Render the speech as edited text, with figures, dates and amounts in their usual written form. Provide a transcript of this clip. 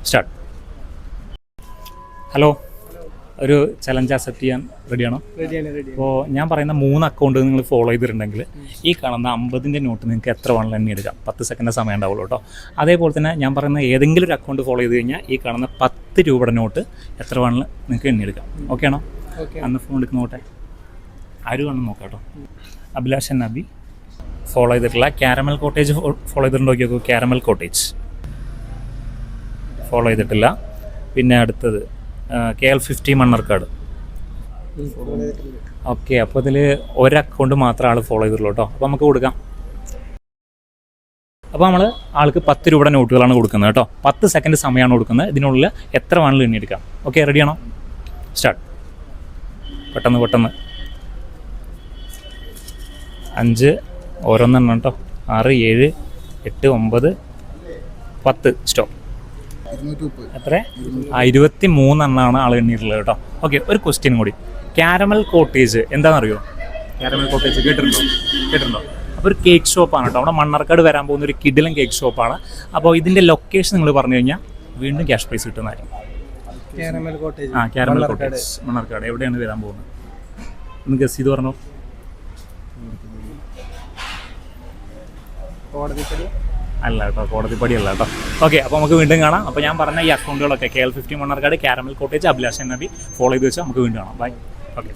Start. Hello, ഒരു challenge accept ചെയ്യാൻ റെഡിയാണോ? അപ്പോൾ ഞാൻ പറയുന്ന 3 അക്കൗണ്ട് നിങ്ങൾ ഫോളോ ചെയ്തിട്ടുണ്ടെങ്കിൽ ഈ കാണുന്ന 50-ൻ്റെ നോട്ട് നിങ്ങൾക്ക് എത്ര വേണമെങ്കിലും എണ്ണി എടുക്കാം. 10 സെക്കൻഡ് സമയം ഉണ്ടാവുള്ളൂ കേട്ടോ. അതേപോലെ തന്നെ ഞാൻ പറയുന്ന ഏതെങ്കിലും ഒരു അക്കൗണ്ട് ഫോളോ ചെയ്ത് കഴിഞ്ഞാൽ ഈ കാണുന്ന 10 രൂപയുടെ നോട്ട് എത്ര വേണമെങ്കിലും നിങ്ങൾക്ക് എണ്ണിയെടുക്കാം. ഓക്കെ ആണോ? അന്ന് ഫോൺ എടുക്കുന്ന നോട്ടെ ആര് വേണം നോക്കാം കേട്ടോ. അഭിലാഷൻ നബി ഫോളോ ചെയ്തിട്ടില്ല. ക്യാരമൽ കോട്ടേജ് ഫോളോ ചെയ്തിട്ടുണ്ടോ? നോക്കിയോ, ക്യാരമൽ കോട്ടേജ് ഫോളോ ചെയ്തിട്ടില്ല. പിന്നെ അടുത്തത് KL50 മണ്ണർക്കാട്. ഓക്കെ, അപ്പോൾ ഇതിൽ ഒരു അക്കൗണ്ട് മാത്രം ആൾ ഫോളോ ചെയ്തിട്ടുള്ളൂ കേട്ടോ. അപ്പോൾ നമുക്ക് കൊടുക്കാം. അപ്പോൾ നമ്മൾ ആൾക്ക് 10 രൂപയുടെ നോട്ടുകളാണ് കൊടുക്കുന്നത് കേട്ടോ. 10 സെക്കൻഡ് സമയമാണ് കൊടുക്കുന്നത്. ഇതിനുള്ളിൽ എത്ര വേണമെങ്കിലും എണ്ണിയെടുക്കാം. ഓക്കെ, റെഡിയാണോ? സ്റ്റാർട്ട്. പെട്ടെന്ന് 5 ഓരോന്നെണ്ണം കേട്ടോ. 6, 7, 8, 9, 10 സ്റ്റോപ്പ്. എത്ര? 23 എണ്ണമാണ് ആൾ എണ്ണിയിട്ടുള്ളത് കേട്ടോ. ഓക്കെ, ഒരു ക്വസ്റ്റ്യൻ കൂടി. ക്യാരമൽ കോട്ടേജ് എന്താണെന്നറിയോ? ക്യാരമൽ കോട്ടേജ് കേട്ടിട്ടുണ്ടോ? അപ്പോൾ ഒരു കേക്ക് ഷോപ്പാണ് കേട്ടോ. അവിടെ മണ്ണർക്കാട് വരാൻ പോകുന്ന ഒരു കിടിലൻ കേക്ക് ഷോപ്പാണ്. അപ്പോൾ ഇതിൻ്റെ ലൊക്കേഷൻ നിങ്ങൾ പറഞ്ഞു കഴിഞ്ഞാൽ വീണ്ടും ക്യാഷ് പ്രൈസ് കിട്ടുന്നതായിരിക്കും. ക്യാരമൽ കോട്ടേജ് മണ്ണർക്കാട് എവിടെയാണ് വരാൻ പോകുന്നത്? ഒന്ന് ഗസ് ചെയ്ത് പറഞ്ഞോ. അല്ല കേട്ടോ, കോടതിപ്പടി അല്ല കേട്ടോ. ഓക്കെ, അപ്പോൾ നമുക്ക് വീണ്ടും കാണാം. അപ്പോൾ ഞാൻ പറഞ്ഞ ഈ അക്കൗണ്ടുകളൊക്കെ KL50 Mannarkkad, caramel cottage, Abhilashan നബി ഫോളോ ചെയ്ത് വെച്ചാൽ നമുക്ക് വീണ്ടും കാണാം. ബൈ. ഓക്കെ.